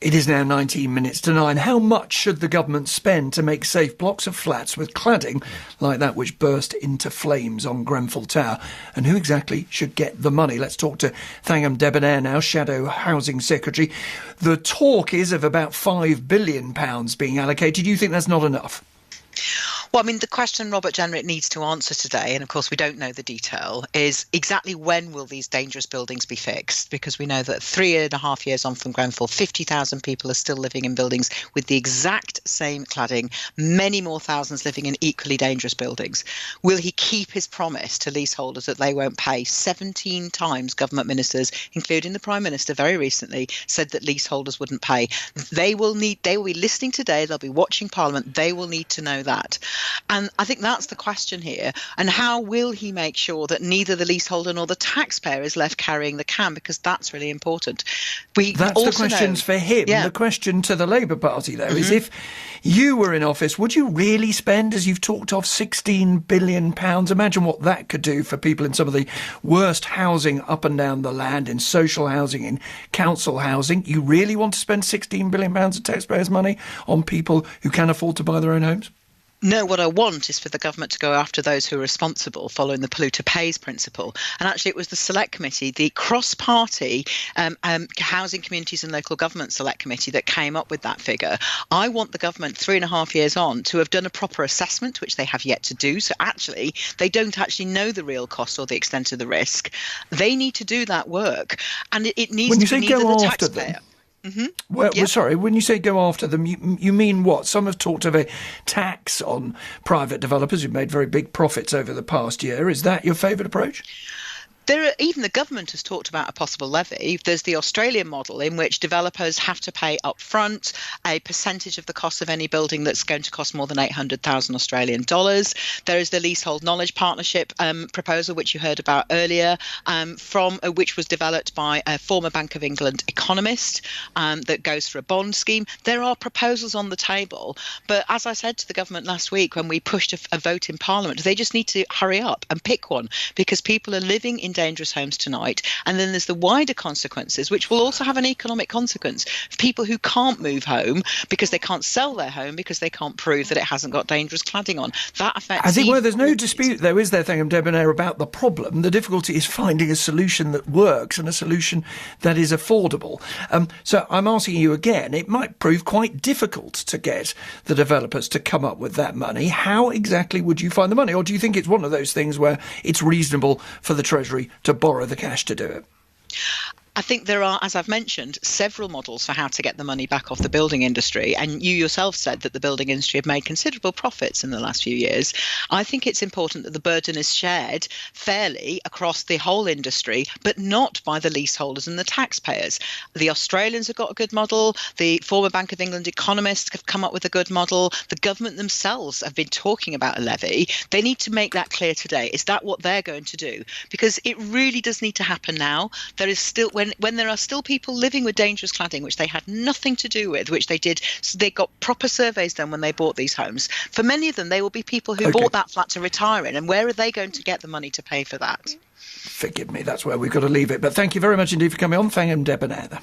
It is now 19 minutes to 9. How much should the government spend to make safe blocks of flats with cladding like that which burst into flames on Grenfell Tower? And who exactly should get the money? Let's talk to Thangam Debbonaire now, Shadow Housing Secretary. The talk is of about £5 billion being allocated. Do you think that's not enough? Well, I mean, the question Robert Jenrick needs to answer today, and of course we don't know the detail, is exactly when will these dangerous buildings be fixed? Because we know that 3.5 years on from Grenfell, 50,000 people are still living in buildings with the exact same cladding, many more thousands living in equally dangerous buildings. Will he keep his promise to leaseholders that they won't pay? 17 times government ministers, including the Prime Minister very recently, said that leaseholders wouldn't pay. They will be listening today, they'll be watching Parliament, they will need to know that. And I think that's the question here. And how will he make sure that neither the leaseholder nor the taxpayer is left carrying the can? Because that's really important. That's the questions for him. Yeah. The question to the Labour Party, though, is if you were in office, would you really spend, as you've talked of, £16 billion? Imagine what that could do for people in some of the worst housing up and down the land, in social housing, in council housing. You really want to spend £16 billion of taxpayers' money on people who can afford to buy their own homes? No, what I want is for the government to go after those who are responsible, following the polluter pays principle. And actually, it was the Select Committee, the cross-party Housing Communities and Local Government Select Committee that came up with that figure. I want the government 3.5 years on to have done a proper assessment, which they have yet to do. So actually, they don't actually know the real cost or the extent of the risk. They need to do that work. And it needs to be neither the taxpayer. Sorry, when you say go after them, you mean what? Some have talked of a tax on private developers who've made very big profits over the past year. Is that your favourite approach? Even the government has talked about a possible levy. There's the Australian model in which developers have to pay up front a percentage of the cost of any building that's going to cost more than 800,000 Australian dollars. There is the Leasehold Knowledge Partnership proposal, which you heard about earlier, which was developed by a former Bank of England economist that goes for a bond scheme. There are proposals on the table. But as I said to the government last week when we pushed a vote in Parliament, they just need to hurry up and pick one, because people are living in dangerous homes tonight. And then there's the wider consequences, which will also have an economic consequence for people who can't move home because they can't sell their home because they can't prove that it hasn't got dangerous cladding on. That affects... As it were, there's no dispute, though, is there, Thangam Debbonaire, about the problem? The difficulty is finding a solution that works and a solution that is affordable. So I'm asking you again, it might prove quite difficult to get the developers to come up with that money. How exactly would you find the money? Or do you think it's one of those things where it's reasonable for the Treasury to borrow the cash to do it? I think there are, as I've mentioned, several models for how to get the money back off the building industry. And you yourself said that the building industry have made considerable profits in the last few years. I think it's important that the burden is shared fairly across the whole industry, but not by the leaseholders and the taxpayers. The Australians have got a good model. The former Bank of England economists have come up with a good model. The government themselves have been talking about a levy. They need to make that clear today. Is that what they're going to do? Because it really does need to happen now. There is still... When there are still people living with dangerous cladding, which they had nothing to do with, which they did, so they got proper surveys done when they bought these homes. For many of them, they will be people who bought that flat to retire in. And where are they going to get the money to pay for that? Forgive me, that's where we've got to leave it. But thank you very much indeed for coming on, Thangam Debbonaire.